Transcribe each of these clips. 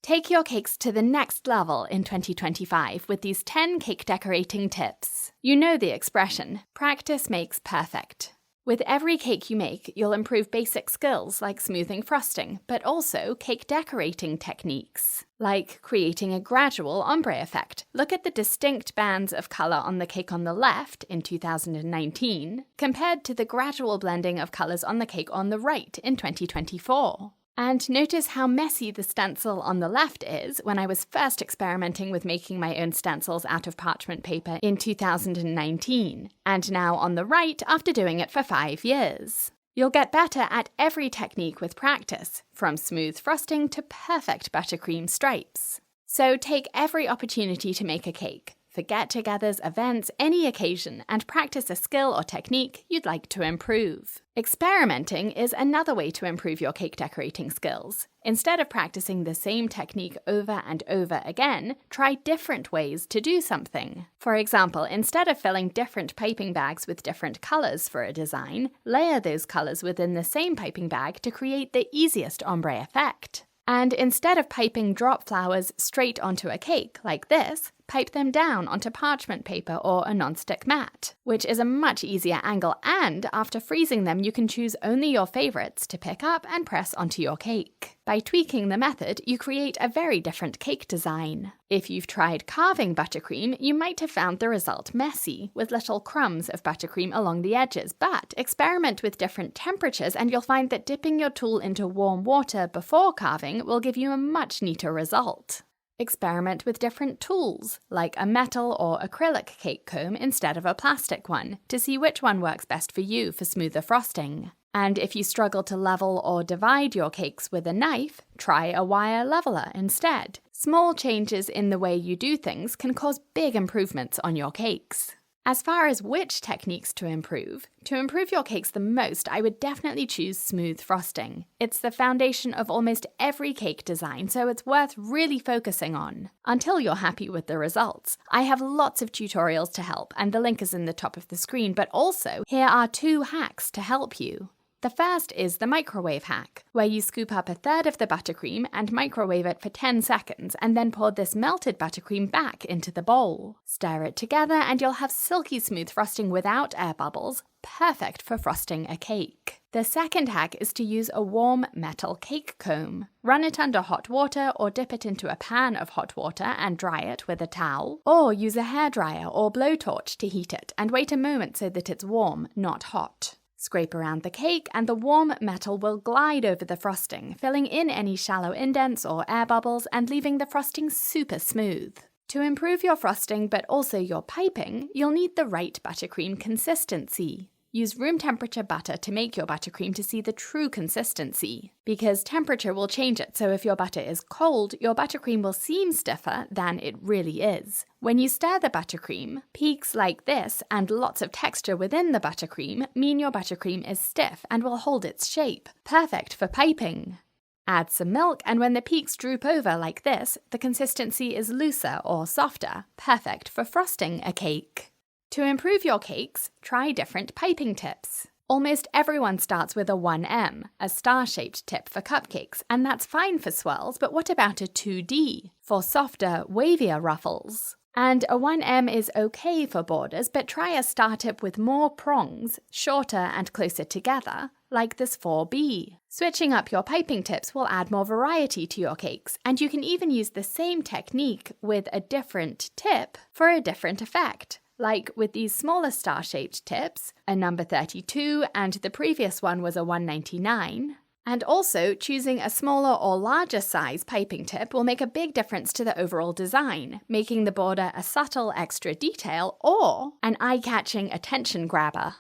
Take your cakes to the next level in 2025 with these 10 cake decorating tips. You know the expression, practice makes perfect. With every cake you make, you'll improve basic skills like smoothing frosting, but also cake decorating techniques, like creating a gradual ombre effect. Look at the distinct bands of color on the cake on the left in 2019, compared to the gradual blending of colors on the cake on the right in 2024. And notice how messy the stencil on the left is when I was first experimenting with making my own stencils out of parchment paper in 2019, and now on the right after doing it for 5 years. You'll get better at every technique with practice, from smooth frosting to perfect buttercream stripes. So take every opportunity to make a cake. For get-togethers, events, any occasion, and practice a skill or technique you'd like to improve. Experimenting is another way to improve your cake decorating skills. Instead of practicing the same technique over and over again, try different ways to do something. For example, instead of filling different piping bags with different colors for a design, layer those colors within the same piping bag to create the easiest ombre effect. And instead of piping drop flowers straight onto a cake like this, pipe them down onto parchment paper or a non-stick mat, which is a much easier angle, and after freezing them you can choose only your favorites to pick up and press onto your cake. By tweaking the method, you create a very different cake design. If you've tried carving buttercream, you might have found the result messy, with little crumbs of buttercream along the edges, but experiment with different temperatures and you'll find that dipping your tool into warm water before carving will give you a much neater result. Experiment with different tools, like a metal or acrylic cake comb instead of a plastic one, to see which one works best for you for smoother frosting. And if you struggle to level or divide your cakes with a knife, try a wire leveler instead. Small changes in the way you do things can cause big improvements on your cakes. As far as which techniques to improve your cakes the most, I would definitely choose smooth frosting. It's the foundation of almost every cake design, so it's worth really focusing on. Until you're happy with the results. I have lots of tutorials to help, and the link is in the top of the screen, but also here are 2 hacks to help you. The first is the microwave hack, where you scoop up a third of the buttercream and microwave it for 10 seconds, and then pour this melted buttercream back into the bowl. Stir it together and you'll have silky smooth frosting without air bubbles, perfect for frosting a cake. The second hack is to use a warm metal cake comb. Run it under hot water or dip it into a pan of hot water and dry it with a towel, or use a hairdryer or blowtorch to heat it and wait a moment so that it's warm, not hot. Scrape around the cake and the warm metal will glide over the frosting, filling in any shallow indents or air bubbles and leaving the frosting super smooth. To improve your frosting but also your piping, you'll need the right buttercream consistency. Use room temperature butter to make your buttercream to see the true consistency, because temperature will change it, so if your butter is cold, your buttercream will seem stiffer than it really is. When you stir the buttercream, peaks like this and lots of texture within the buttercream mean your buttercream is stiff and will hold its shape, perfect for piping. Add some milk, and when the peaks droop over like this, the consistency is looser or softer, perfect for frosting a cake. To improve your cakes, try different piping tips. Almost everyone starts with a 1M, a star-shaped tip for cupcakes, and that's fine for swirls, but what about a 2D, for softer, wavier ruffles? And a 1M is okay for borders, but try a star tip with more prongs, shorter and closer together, like this 4B. Switching up your piping tips will add more variety to your cakes, and you can even use the same technique with a different tip for a different effect. Like with these smaller star-shaped tips, a number 32 and the previous one was a 199. And also, choosing a smaller or larger size piping tip will make a big difference to the overall design, making the border a subtle extra detail or an eye-catching attention grabber.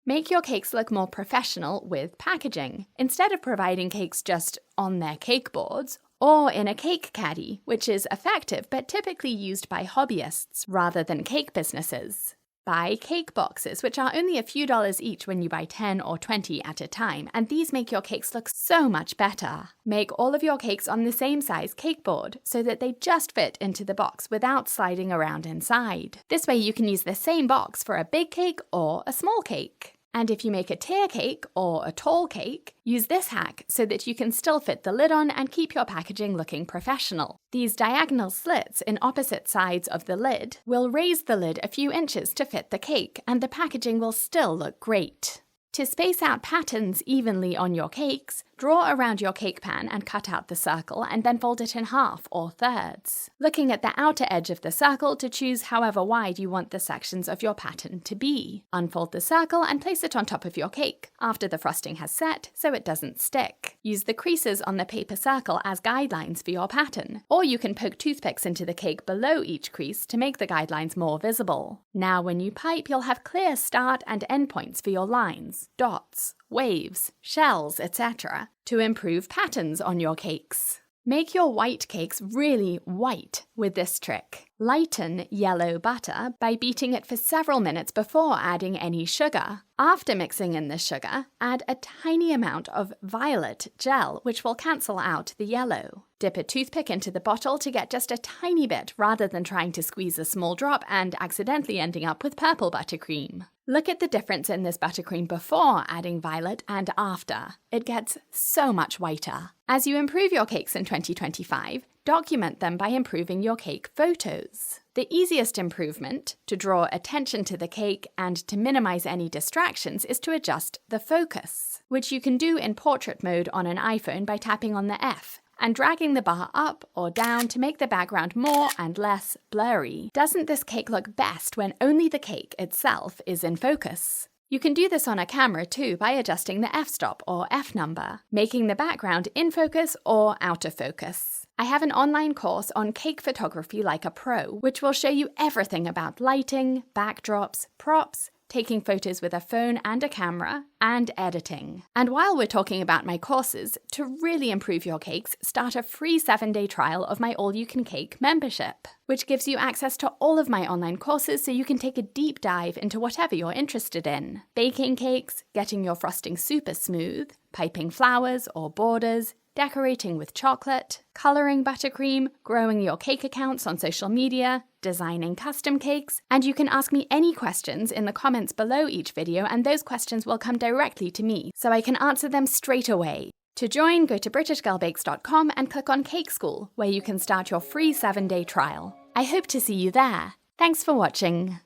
Make your cakes look more professional with packaging, instead of providing cakes just on their cake boards, or in a cake caddy, which is effective but typically used by hobbyists rather than cake businesses. Buy cake boxes, which are only a few dollars each when you buy 10 or 20 at a time, and these make your cakes look so much better. Make all of your cakes on the same size cake board so that they just fit into the box without sliding around inside. This way you can use the same box for a big cake or a small cake. And if you make a tier cake or a tall cake, use this hack so that you can still fit the lid on and keep your packaging looking professional. These diagonal slits in opposite sides of the lid will raise the lid a few inches to fit the cake, and the packaging will still look great. To space out patterns evenly on your cakes, draw around your cake pan and cut out the circle and then fold it in half or thirds, looking at the outer edge of the circle to choose however wide you want the sections of your pattern to be. Unfold the circle and place it on top of your cake after the frosting has set so it doesn't stick. Use the creases on the paper circle as guidelines for your pattern, or you can poke toothpicks into the cake below each crease to make the guidelines more visible. Now when you pipe, you'll have clear start and end points for your lines, dots, waves, shells, etc. to improve patterns on your cakes. Make your white cakes really white with this trick. Lighten yellow butter by beating it for several minutes before adding any sugar. After mixing in the sugar, add a tiny amount of violet gel, which will cancel out the yellow. Dip a toothpick into the bottle to get just a tiny bit rather than trying to squeeze a small drop and accidentally ending up with purple buttercream. Look at the difference in this buttercream before adding violet and after. It gets so much whiter. As you improve your cakes in 2025, document them by improving your cake photos. The easiest improvement, to draw attention to the cake and to minimize any distractions, is to adjust the focus, which you can do in portrait mode on an iPhone by tapping on the F and dragging the bar up or down to make the background more and less blurry. Doesn't this cake look best when only the cake itself is in focus? You can do this on a camera too by adjusting the f-stop or f-number, making the background in focus or out of focus. I have an online course on cake photography like a pro, which will show you everything about lighting, backdrops, props, taking photos with a phone and a camera, and editing. And while we're talking about my courses, to really improve your cakes, start a free 7-day trial of my All-You-Can-Cake membership, which gives you access to all of my online courses so you can take a deep dive into whatever you're interested in. Baking cakes, getting your frosting super smooth, piping flowers or borders, decorating with chocolate, coloring buttercream, growing your cake accounts on social media, designing custom cakes, and you can ask me any questions in the comments below each video, and those questions will come directly to me, so I can answer them straight away. To join, go to britishgirlbakes.com and click on Cake School, where you can start your free 7-day trial. I hope to see you there. Thanks for watching.